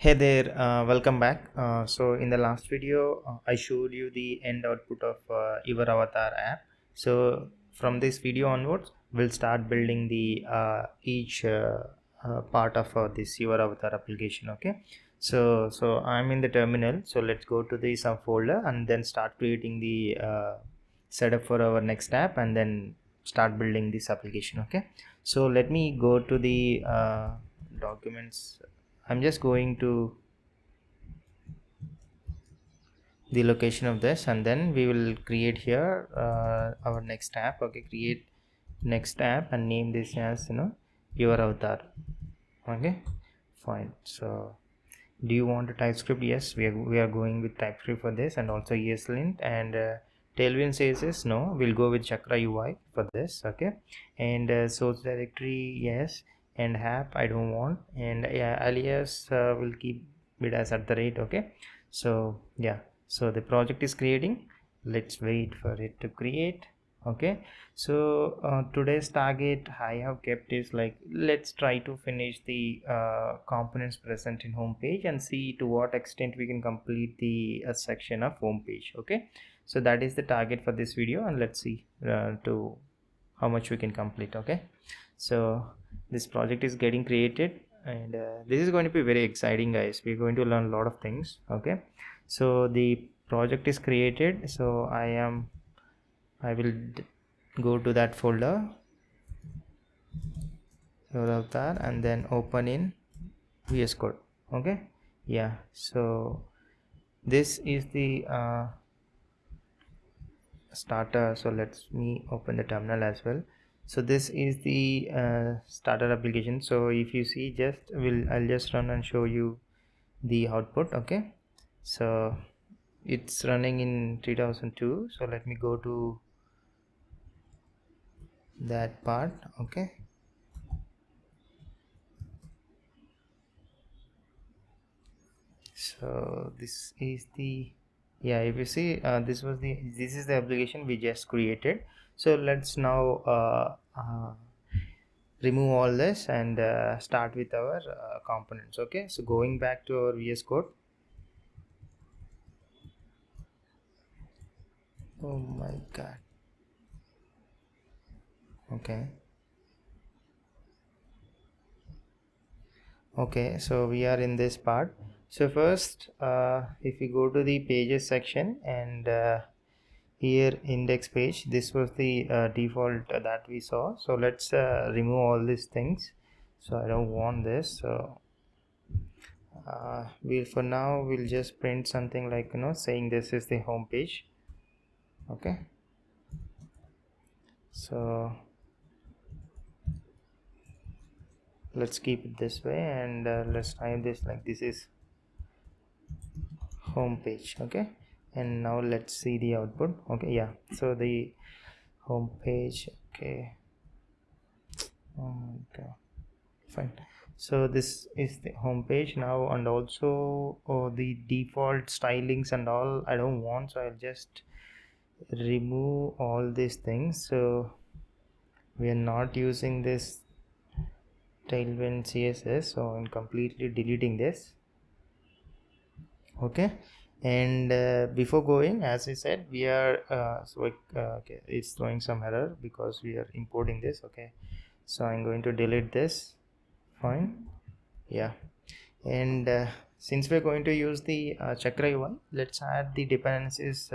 Hey there, welcome back. So in the last video, I showed you the end output of your avatar app. So from this video onwards, we'll start building the each part of this your avatar application. Okay. So I'm in the terminal. So let's go to the subfolder and then start creating the setup for our next app and then start building this application. Okay. So let me go to the documents. I'm just going to the location of this and then we will create here our next app. Okay, create next app and name this as your avatar. Okay, fine. So do you want a TypeScript? Yes, we are going with TypeScript for this, and also ESLint, and Tailwind says is no, we'll go with ChakraUI for this. Okay, and source directory, yes, and app I don't want, and yeah, alias will keep it as @ okay. So yeah, so the project is creating. Let's wait for it to create. Okay, so today's target I have kept is like, let's try to finish the components present in home page and see to what extent we can complete the section of home page. Okay, so that is the target for this video, and let's see to how much we can complete. Okay, so this project is getting created, and this is going to be very exciting, guys. We're going to learn a lot of things. Okay, so the project is created, so I will go to that folder, avatar, and then open in VS Code. Okay, yeah, so this is the starter. So let's me open the terminal as well. So this is the starter application. So if you see, I'll just run and show you the output. Okay, so it's running in 3002. So let me go to that part. Okay, so this is the, yeah, if you see, this is the application we just created. So let's now remove all this and start with our components. Okay, so going back to our VS Code. Oh my god. Okay, okay, so we are in this part. So first if we go to the pages section, and here index page, this was the default that we saw. So let's remove all these things. So I don't want this. So for now we'll just print something like saying this is the home page. Okay, so let's keep it this way, and let's type this like this is home page. Okay, and now let's see the output. Okay, yeah, so the home page. Okay, okay, fine. So this is the home page now, and also the default stylings and all I don't want, so I'll just remove all these things. So we are not using this Tailwind CSS, so I'm completely deleting this. Okay, and before going, as I said, we are okay, it's throwing some error because we are importing this. Okay, so I'm going to delete this. Fine, yeah, and since we're going to use the ChakraUI, let's add the dependencies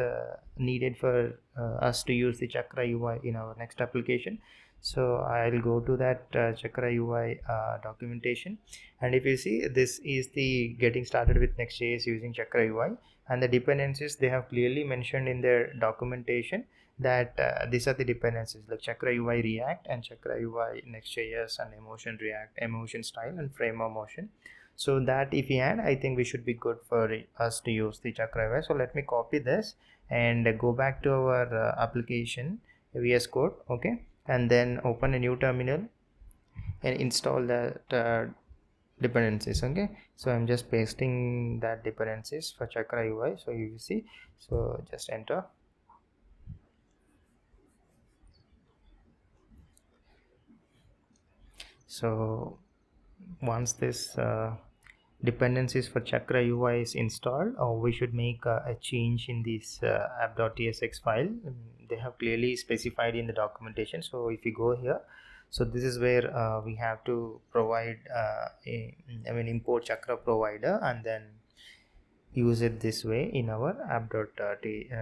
needed for us to use the ChakraUI in our next application. So I'll go to that ChakraUI documentation, and if you see, this is the getting started with Next.js using ChakraUI, and the dependencies they have clearly mentioned in their documentation that these are the dependencies like ChakraUI React and ChakraUI Next.js and Emotion React, Emotion Style, and Frame of Motion. So that if we add, I think we should be good for us to use the ChakraUI. So let me copy this and go back to our application VS Code. Okay, and then open a new terminal and install that dependencies. Okay, so I'm just pasting that dependencies for ChakraUI. So you see, so just enter. So once this dependencies for Chakra UI is installed, or we should make a change in this app.tsx file. They have clearly specified in the documentation. So if you go here, so this is where we have to provide import Chakra provider and then use it this way in our app.ts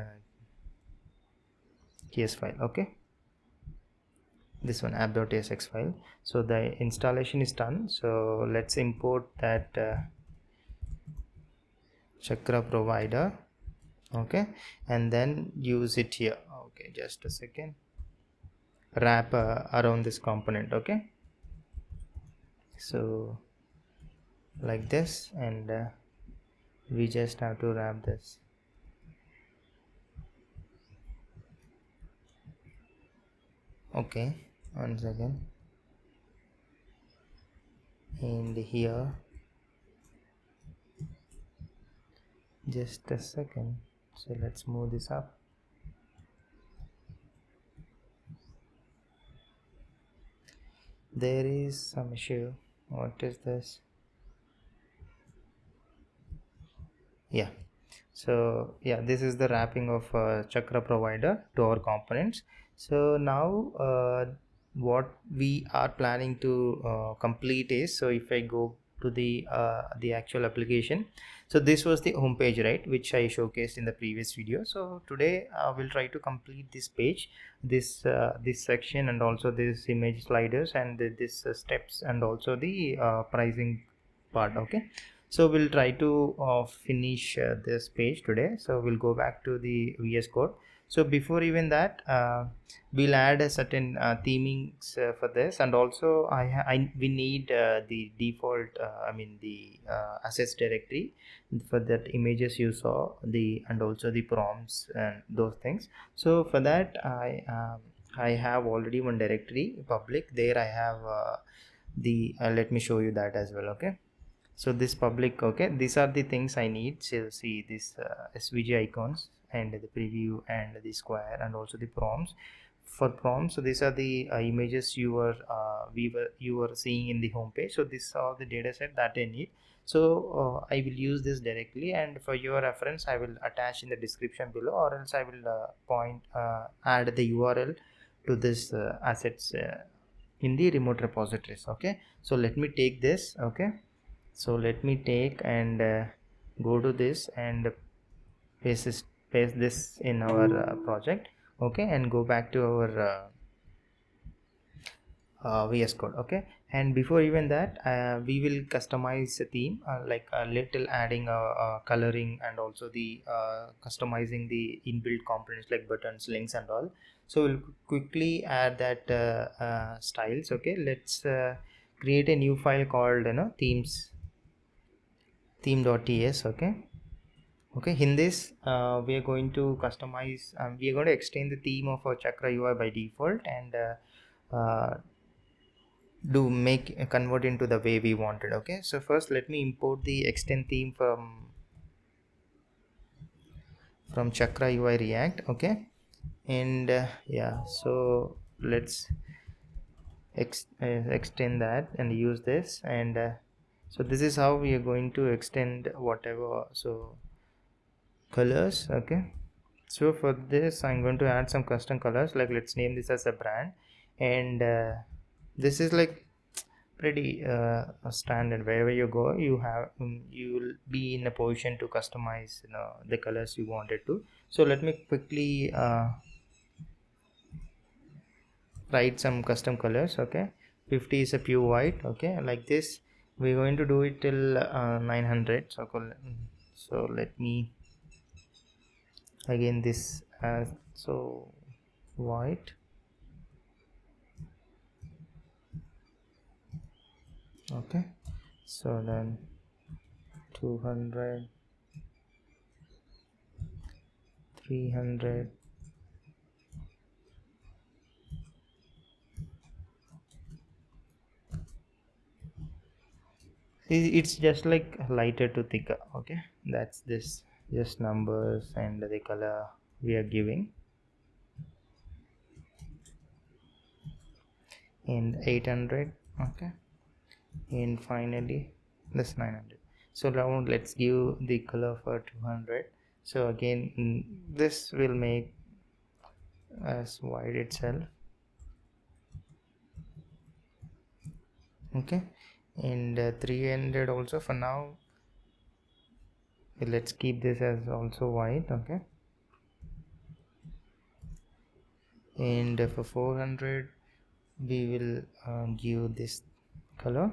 file. Okay, this one app.tsx file. So the installation is done. So let's import that Chakra provider. Okay, and then use it here. Okay, just a second. Wrap around this component. Okay, so like this, and we just have to wrap this. Okay, one second. And here, just a second. So let's move this up. There is some issue. What is this? Yeah, so yeah, this is the wrapping of Chakra provider to our components. So now what we are planning to complete is, so if I go to the actual application, so this was the home page, right, which I showcased in the previous video. So today we'll try to complete this page, this section, and also this image sliders, and this steps, and also the pricing part. Okay, so we'll try to finish this page today. So we'll go back to the VS Code. So before even that, we'll add a certain themings for this, and also we need the default the assets directory for that images you saw, the and also the prompts and those things. So for that, I have already one directory public. There I have the let me show you that as well. Okay, so this public, okay, these are the things I need. So see this svg icons and the preview and the square and also the prompts. For prompts, so these are the images you were seeing in the home page. So this are the data set that I need. So I will use this directly, and for your reference I will attach in the description below, or else I will add the URL to this assets in the remote repositories. Okay, so let me take this. Okay, so let me take and go to this and paste this in our project. Okay, and go back to our VS Code. Okay, and before even that, we will customize a theme, like a little adding coloring, and also the customizing the inbuilt components like buttons, links, and all. So we'll quickly add that styles. Okay, let's create a new file called theme.ts. Okay, in this we are going to customize, we are going to extend the theme of our Chakra UI by default, and do make convert into the way we wanted. Okay, so first let me import the extend theme from Chakra UI React. Okay, and yeah, so let's extend that and use this, and so this is how we are going to extend whatever. So colors. Okay, so for this I'm going to add some custom colors, like let's name this as a brand, and this is like pretty standard. Wherever you go, you have you will be in a position to customize the colors you wanted to. So let me quickly write some custom colors. Okay, 50 is a pure white. Okay, like this we're going to do it till 900. So let me again this so white. Okay, so then 200, 300, it's just like lighter to thicker. Okay, that's this, just numbers and the color we are giving. And 800. Okay, and finally this 900. So now let's give the color for 200. So again, this will make as white itself. Okay, and 300 also for now. Let's keep this as also white. Okay, and for 400 we will give this color.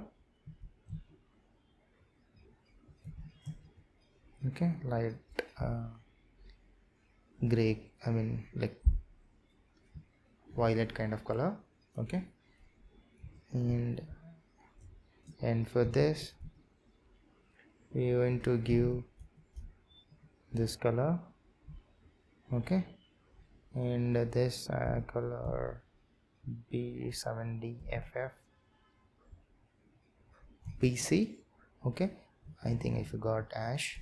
Okay, light gray, I mean like violet kind of color. Okay, and for this we are going to give this color. Okay, and this color B70FF BC. Okay, I think I forgot ash.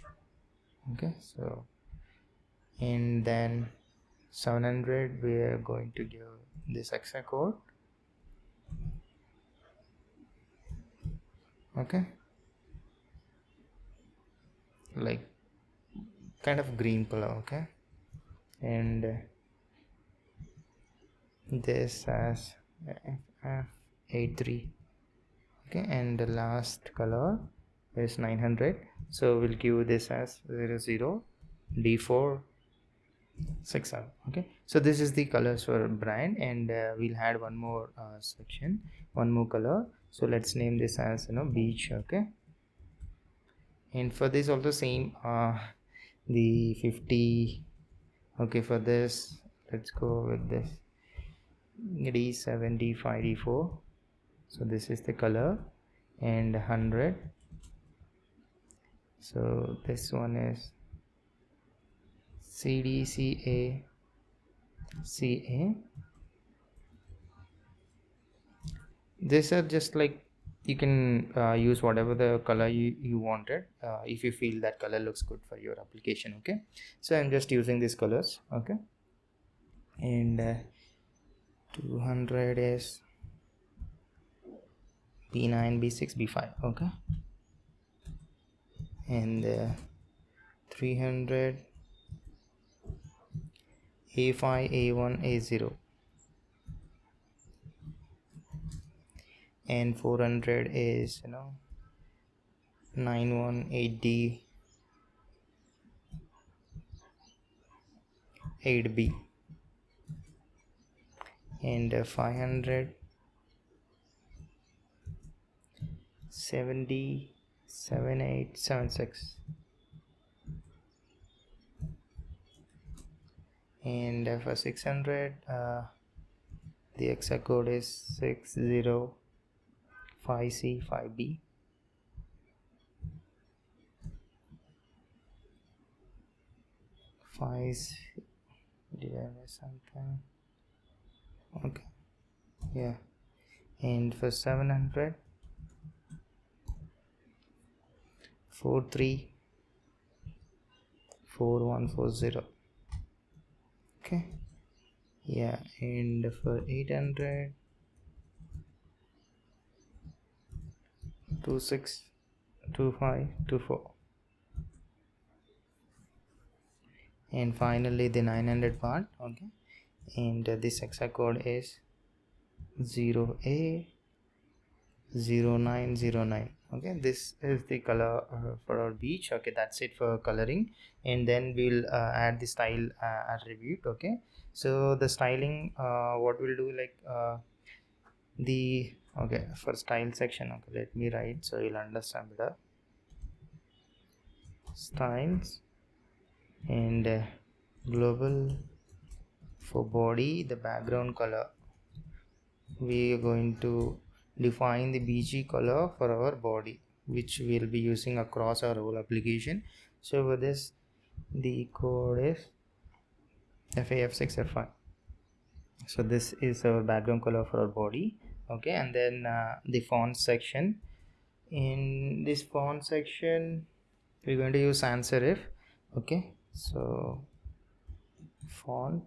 Okay, so and then 700 we are going to give this hexa code. Okay, like kind of green color. Okay, and this as F83. Okay, and the last color is 900, so we'll give this as 00 D4 67. Okay, so this is the colors for brand, and we'll add one more section, one more color. So let's name this as beach. Okay, and for this also same the 50. Okay, for this let's go with this D75 D4. So this is the color, and 100. So this one is CDCA CA. These are just like you can use whatever the color you wanted if you feel that color looks good for your application. Okay, so I'm just using these colors. Okay, and 200 is B9 B6 B5. Okay, and 300 A5 A1 A0, and 400 is 918D 8B, and 500 70 7876, and for 600 the hexa code is 605C 5B, did I miss something? Okay, yeah, and for 700 43 4140. Okay, yeah, and for 800 26 2524, and finally the 900 part. Okay, and this hexa code is 0A0909. Okay, this is the color for our beach. Okay, that's it for coloring, and then we'll add the style attribute. Okay, so the styling what we'll do, like for style section. Okay, let me write so you'll understand better. Styles, and global for body, the background color we are going to define the BG color for our body, which we'll be using across our whole application. So for this the code is FAF6F5. so this is our background color for our body. Okay, and then the font section. In this font section we're going to use sans serif. Okay, so font,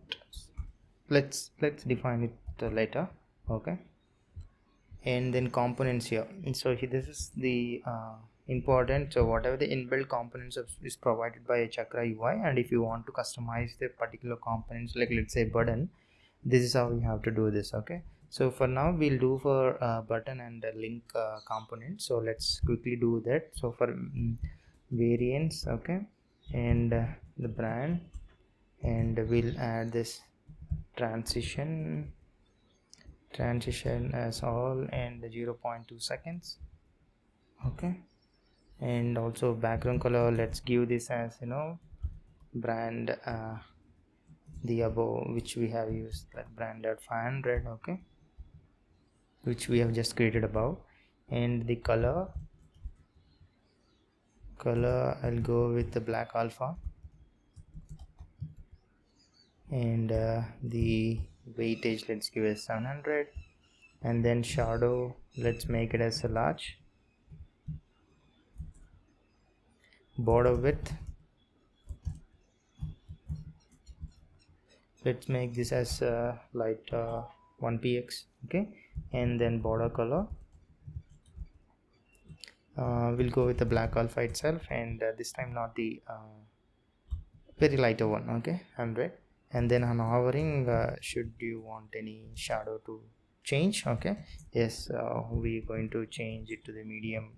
let's define it later. Okay, and then components here. And so this is the important. So whatever the inbuilt components is provided by ChakraUI, and if you want to customize the particular components, like let's say button, this is how you have to do this. Okay, so for now we'll do for button and link component. So let's quickly do that. So for variants, okay, and the brand, and we'll add this transition as all, and 0.2 seconds. Okay, and also background color, let's give this as brand the above, which we have used, like branded 500. Okay, which we have just created above. And the color I'll go with the black alpha, and the weightage, let's give it 700. And then shadow, let's make it as a large. Border width, let's make this as light 1px. Okay, and then border color, we'll go with the black alpha itself, and this time not the very lighter one. Okay, 100. And then on hovering, should you want any shadow to change? Okay, yes, we're going to change it to the medium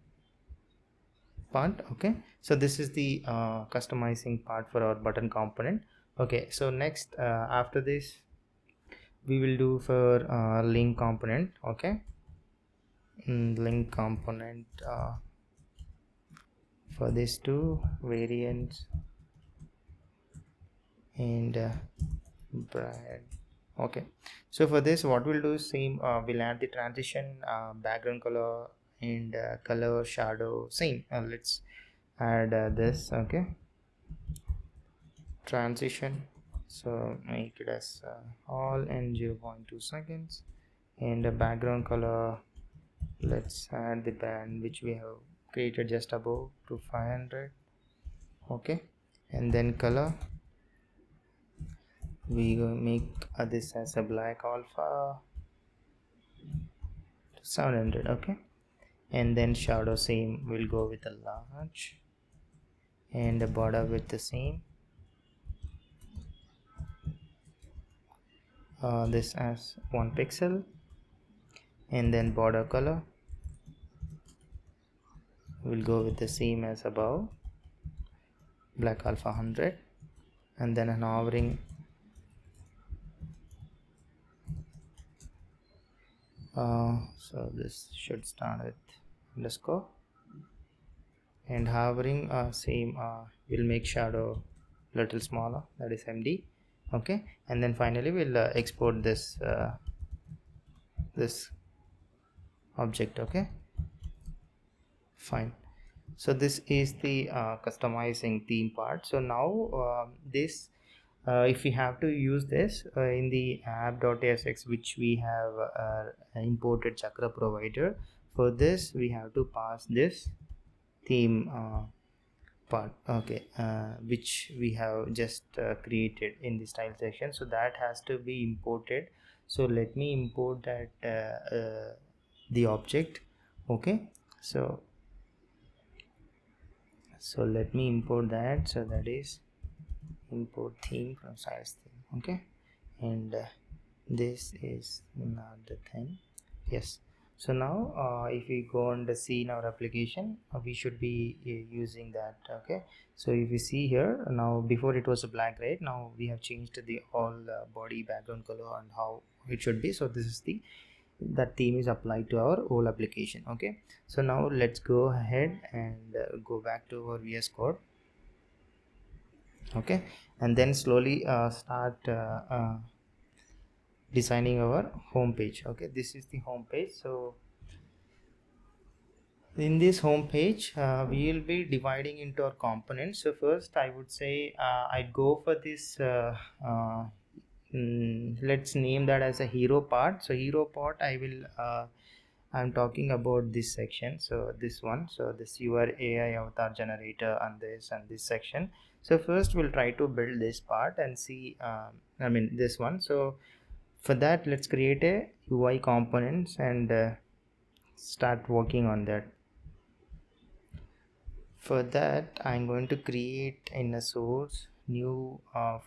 part. Okay, so this is the customizing part for our button component. Okay, so next after this we will do for link component. Okay, link component, for these two variants, and brand. Okay, so for this what we'll do is same, we'll add the transition, background color, and color shadow same. Let's add this. Okay, transition, so make it as all, and 0.2 seconds. And the background color, let's add the band which we have created just above to 500. Okay, and then color, we will make this as a black alpha to 700. Okay, and then shadow same, we'll go with a large, and the border with the same, this as 1 pixel. And then border color, we'll go with the same as above, black alpha 100. And then an hovering, so this should start with underscore, and hovering, same, we'll make shadow little smaller, that is MD. Okay, and then finally we'll export this this object. Okay, fine. So this is the customizing theme part. So now this if we have to use this in the app.asx, which we have imported Chakra provider, for this we have to pass this theme part. Okay, which we have just created in the style section, so that has to be imported. So let me import that the object. Okay, so let me import that. So that is import theme from styles theme. Okay, and this is not the thing. Yes, so now if we go on the see in our application, we should be using that. Okay, so if you see here, now before it was a black, right? Now we have changed the all body background color and how it should be. So this is the that theme is applied to our whole application. Okay, so now let's go ahead and go back to our VS Code. Okay, and then slowly start designing our home page. Okay, this is the home page. So in this home page, we will be dividing into our components. So first I would say I'd go for this let's name that as a hero part. So hero part, I will I'm talking about this section, so this one, so this your AI avatar generator and this section. So first we'll try to build this part and see I mean this one. So for that, let's create a UI components and start working on that. For that, I'm going to create in a source new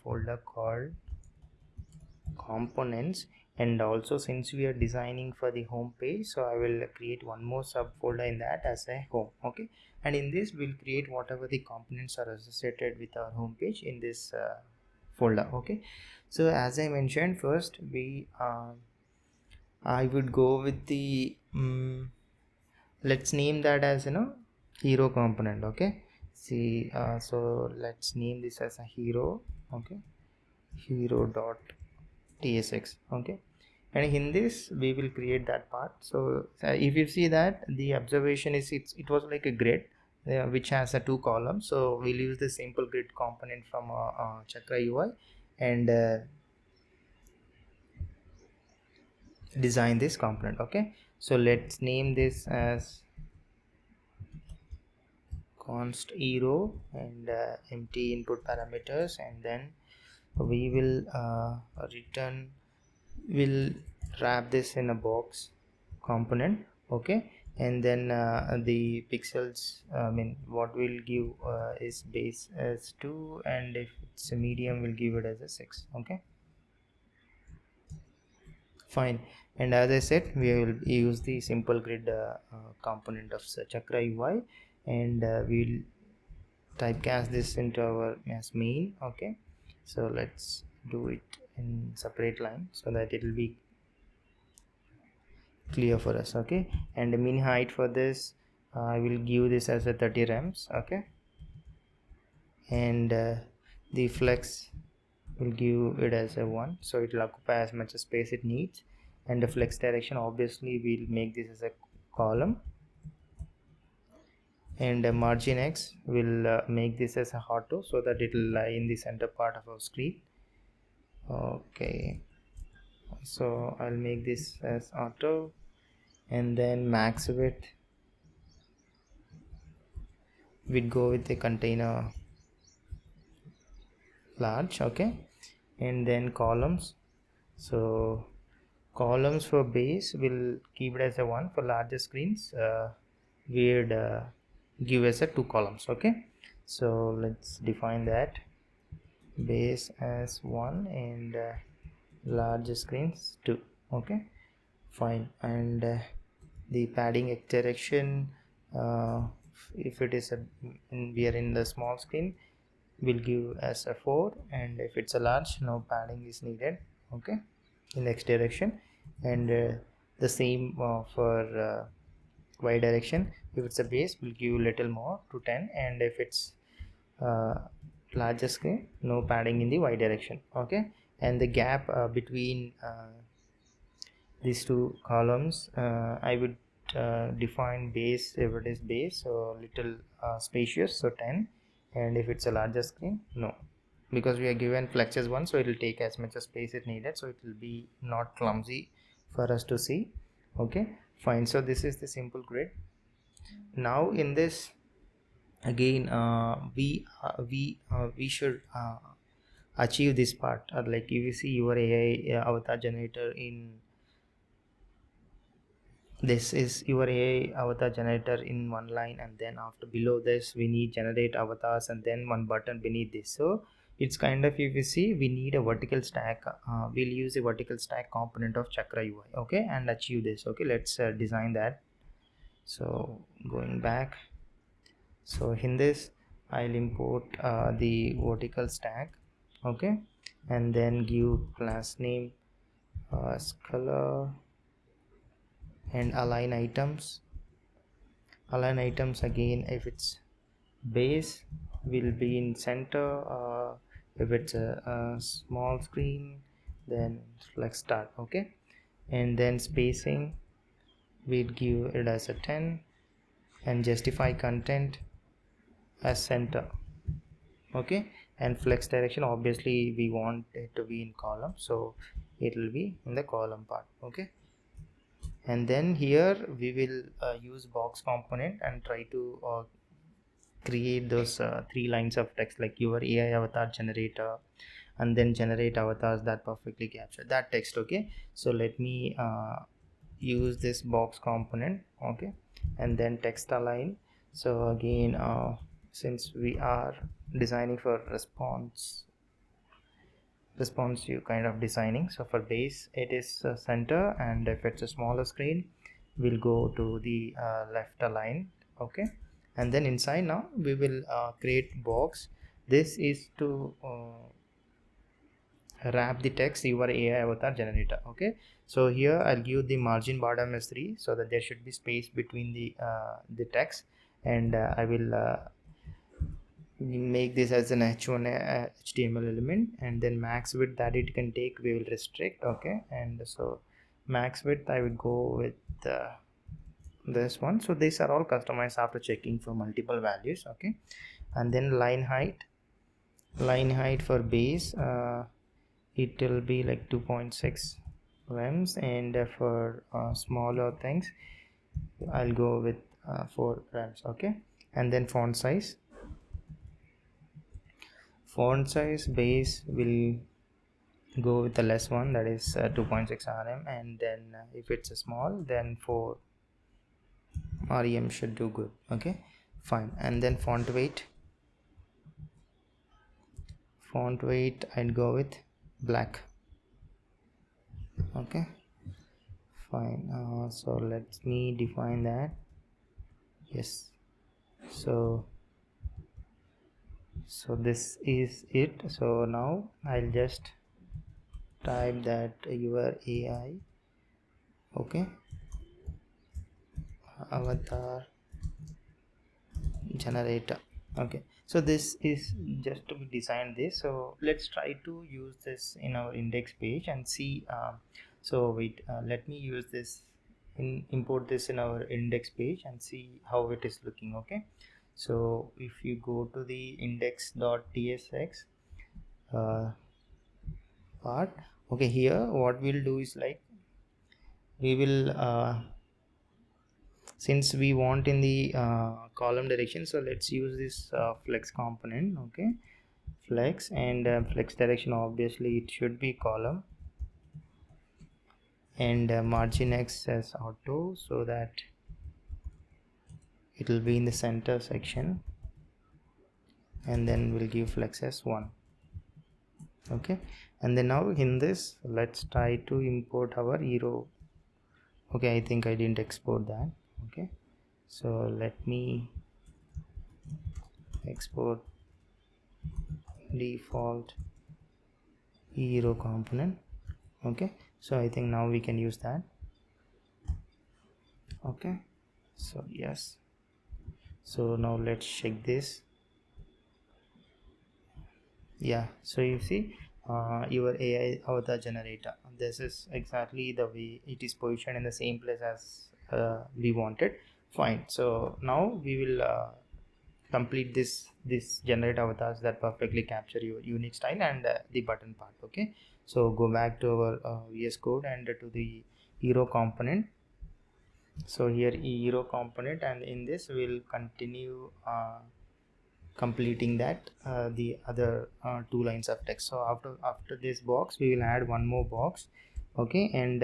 folder called components, and also since we are designing for the home page, so I will create one more subfolder in that as a home. Okay, and in this we'll create whatever the components are associated with our home page in this folder. Okay, so as I mentioned, first we I would go with the let's name that as hero component. Okay, see, so let's name this as a hero. Okay, hero dot tsx. Okay, and in this we will create that part. So if you see that the observation is it was like a grid which has a two columns, so we'll use the simple grid component from ChakraUI and design this component. Okay, so let's name this as const hero and empty input parameters, and then we will return, will wrap this in a box component. Okay, and then the pixels, I mean what we'll give is base as 2, and if it's a medium we'll give it as a 6. Okay, fine. And as I said, we will use the simple grid component of ChakraUI, and we'll typecast this into our as main. Okay, so let's do it in separate line so that it will be clear for us. Okay, and the min height for this I will give this as a 30 rems. Okay, and the flex will give it as a 1, so it will occupy as much space it needs. And the flex direction, obviously we'll make this as a column, and margin x will make this as a auto so that it will lie in the center part of our screen. Okay, so I'll make this as auto, and then max width we'd go with the container large. Okay, and then columns, so columns for base will keep it as a 1. For larger screens we'd give as a 2 columns. Okay, so let's define that base as 1 and larger screens 2. Okay, fine. And the padding x direction, if it is we are in the small screen, will give as a 4, and if it's a large, no padding is needed. Okay, in x direction. And the same for y direction, if it's a base will give little more to 10, and if it's larger screen, no padding in the y direction. Okay, and the gap between these two columns, I would define base, if it is base, so little spacious, so 10, and if it's a larger screen, no, because we are given flex as 1, so it will take as much space it needed, so it will be not clumsy for us to see. Okay, fine. So this is the simple grid. Now in this again we should achieve this part, like if you see your AI avatar generator, in this is your AI avatar generator in one line, and then after below this we need generate avatars, and then one button beneath this. So it's kind of, if you see, we need a vertical stack. We'll use a vertical stack component of ChakraUI. Okay, and achieve this. Okay, let's design that. So going back, so in this I'll import the vertical stack. Okay, and then give class name color, and align items. Align items again, if it's base will be in center, if it's a small screen then like start. Okay, and then spacing we'd give it as a 10, and justify content as center. Okay, and flex direction, obviously we want it to be in column, so it will be in the column part. Okay, and then here we will use box component and try to create those 3 lines of text, like your AI avatar generator, and then generate avatars that perfectly capture that text. Okay, so let me use this box component. Okay, and then text align. So again since we are designing for responsive kind of designing, so for base it is center, and if it's a smaller screen we'll go to the left align. Okay, and then inside now we will create box. This is to wrap the text your AI avatar generator. Okay, so here I'll give the margin bottom as 3 so that there should be space between the text, and I will make this as an h1 HTML element, and then max width that it can take we will restrict. Okay, and so max width I would go with this one. So these are all customized after checking for multiple values. Okay, and then line height for base it will be like 2.6 rems, and for smaller things I'll go with 4 rems. Okay, and then font size base will go with the less one, that is 2.6 rm, and then if it's a small then 4 rem should do good. Okay, fine. And then font weight I'd go with black. Okay, fine. So let me define that. Yes, so this is it. So now I'll just type that your AI, okay, avatar generator. Okay, so this is just to design this. So let's try to use this in our index page and see. So wait, let me use this import this in our index page and see how it is looking. Okay, so if you go to the index.tsx part, okay, here what we'll do is like we will since we want in the column direction, so let's use this flex component. Okay, flex, and flex direction obviously it should be column, and margin x as auto so that it will be in the center section, and then we'll give flex as 1. Okay, and then now in this let's try to import our hero. Okay, I think I didn't export that. Okay, so let me export default hero component. Okay, so I think now we can use that. Okay, so yes, so now let's check this. Yeah, so you see your AI avatar generator, this is exactly the way it is positioned in the same place as we wanted. Fine, so now we will complete this generate avatars that perfectly capture your unique style and the button part. Okay, so go back to our VS Code and to the hero component. So here hero component, and in this we'll continue completing that the other 2 lines of text. So after this box we will add one more box. Okay, and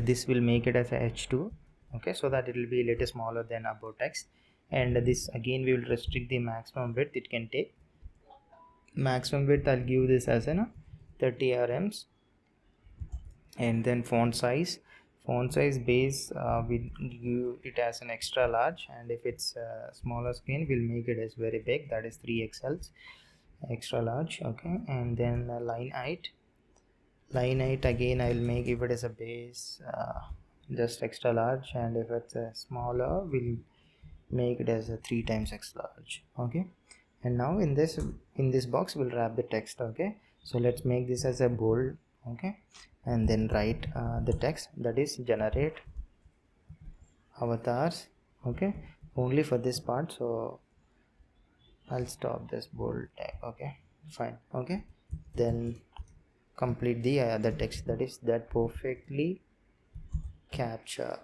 this will make it as a h2. Okay, so that it will be a little smaller than about text, and this again we will restrict the maximum width it can take. Maximum width I'll give this as an 30 rms, and then font size base we give it as an extra large, and if it's a smaller screen we'll make it as very big, that is 3xls extra large. Okay, and then line height again I'll make if it is a base just extra large, and if it's a smaller we'll make it as a 3 times x large. Okay, and now in this box we'll wrap the text. Okay, so let's make this as a bold. Okay, and then write the text, that is generate avatars. Okay, only for this part, so I'll stop this bold tag. Okay, fine. Okay, then complete the other text, that is that perfectly capture.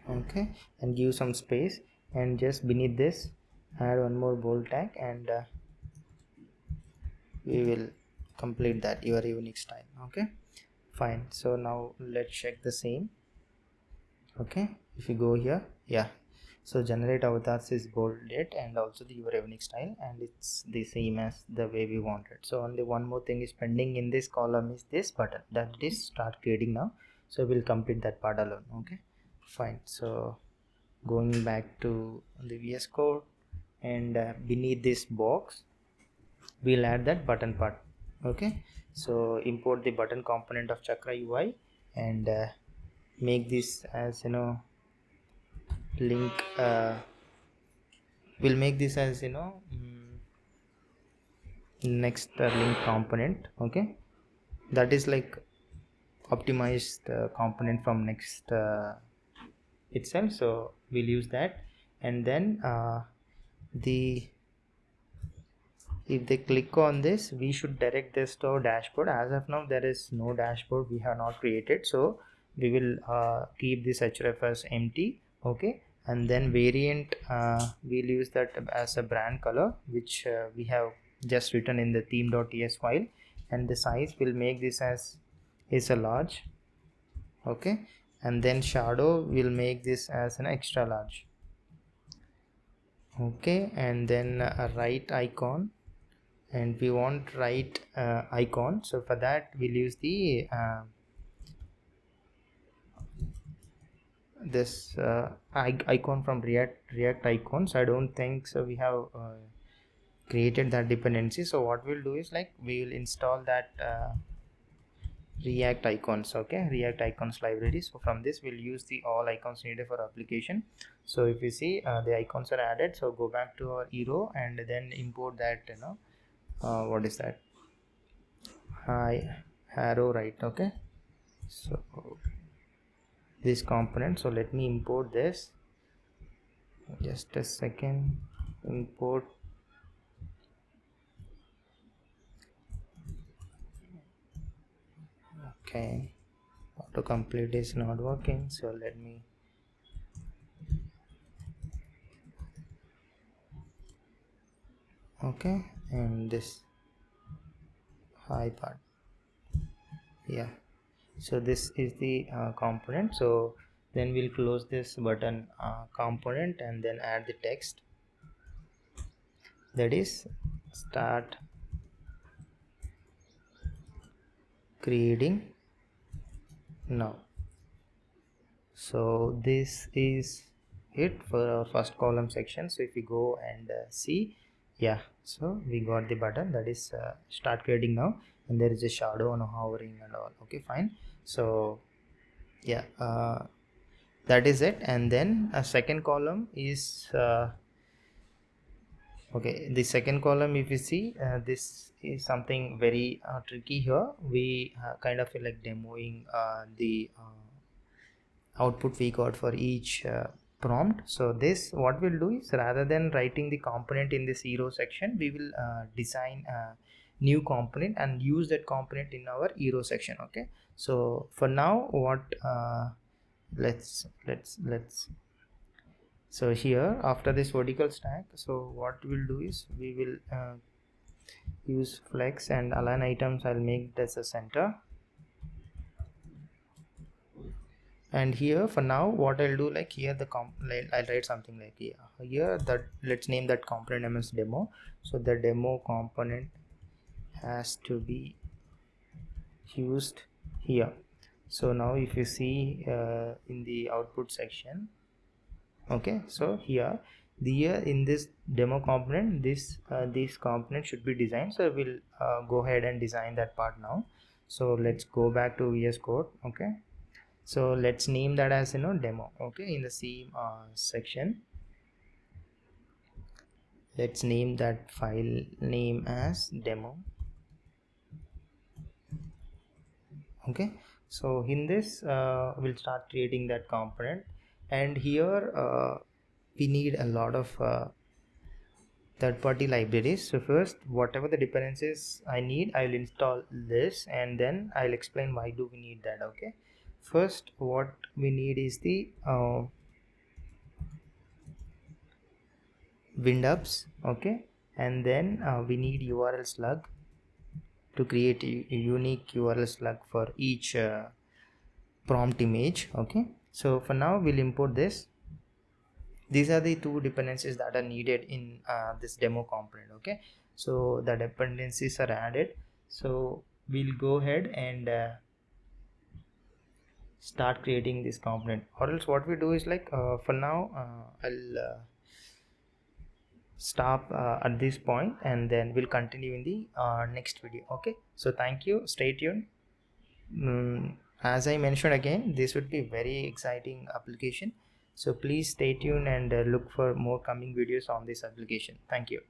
Okay, and give some space, and just beneath this add one more bold tag, and we will complete that your unique style. Okay, fine. So now let's check the same. Okay, if you go here, yeah, So generate avatars is bolded and also the your unique style, and it's the same as the way we wanted. So only one more thing is pending in this column is this button that is start creating now. So we'll complete that part alone. Okay, fine. So going back to the VS Code, and beneath this box we'll add that button part. Okay, so import the button component of Chakra UI and make this as link. We'll make this as next link component. Okay, that is like optimized component from next itself, so we'll use that. And then the if they click on this, we should direct this to our dashboard. As of now there is no dashboard, we have not created, so we will keep this href as empty. Okay, and then variant we'll use that as a brand color, which we have just written in the theme.ts file, and the size will make this as is a large. Okay, and then shadow will make this as an extra large. Okay, and then a right icon, and we want right icon, so for that we'll use the this icon from react icons. I don't think so we have created that dependency, so what we'll do is like we'll install that react icons. Okay, react icons library. So from this we'll use the all icons needed for application. So if you see the icons are added, so go back to our hero and then import that what is that arrow, right? Okay, so this component, so let me import this, just a second. Import. Okay, autocomplete is not working, so let me okay, and this high part, yeah. So this is the component. So then we'll close this button component and then add the text, that is start creating now. So this is it for our first column section. So if we go and see, yeah, so we got the button that is start creating now, and there is a shadow and hovering and all. Okay, fine. So yeah, that is it. And then a second column is okay, the second column, if you see this is something very tricky here. We kind of feel like demoing the output we got for each prompt. So this what we'll do is, rather than writing the component in this hero section, we will design a new component and use that component in our hero section. Okay, so for now what let's so here after this vertical stack, so what we'll do is we will use flex and align items. I'll make this a center, and here for now what I'll do, like here the I'll write something like here that let's name that component name as demo. So the demo component has to be used here. So now if you see in the output section, okay, so here in this demo component, this component should be designed. So we'll go ahead and design that part now. So let's go back to VS Code. Okay, so let's name that as demo. Okay, in the same section, let's name that file name as demo. Okay, so in this we'll start creating that component, and here we need a lot of third-party libraries. So first, whatever the dependencies I need, I'll install this, and then I'll explain why do we need that. Okay, first what we need is the windups. Okay, and then we need URL slug to create a unique URL slug for each prompt image. Okay, so for now we'll import this. These are the two dependencies that are needed in this demo component. Okay, so the dependencies are added, so we'll go ahead and start creating this component, or else what we do is like for now I'll stop at this point, and then we'll continue in the next video. Okay, so thank you, stay tuned. As I mentioned again, this would be very exciting application, so please stay tuned and look for more coming videos on this application. Thank you.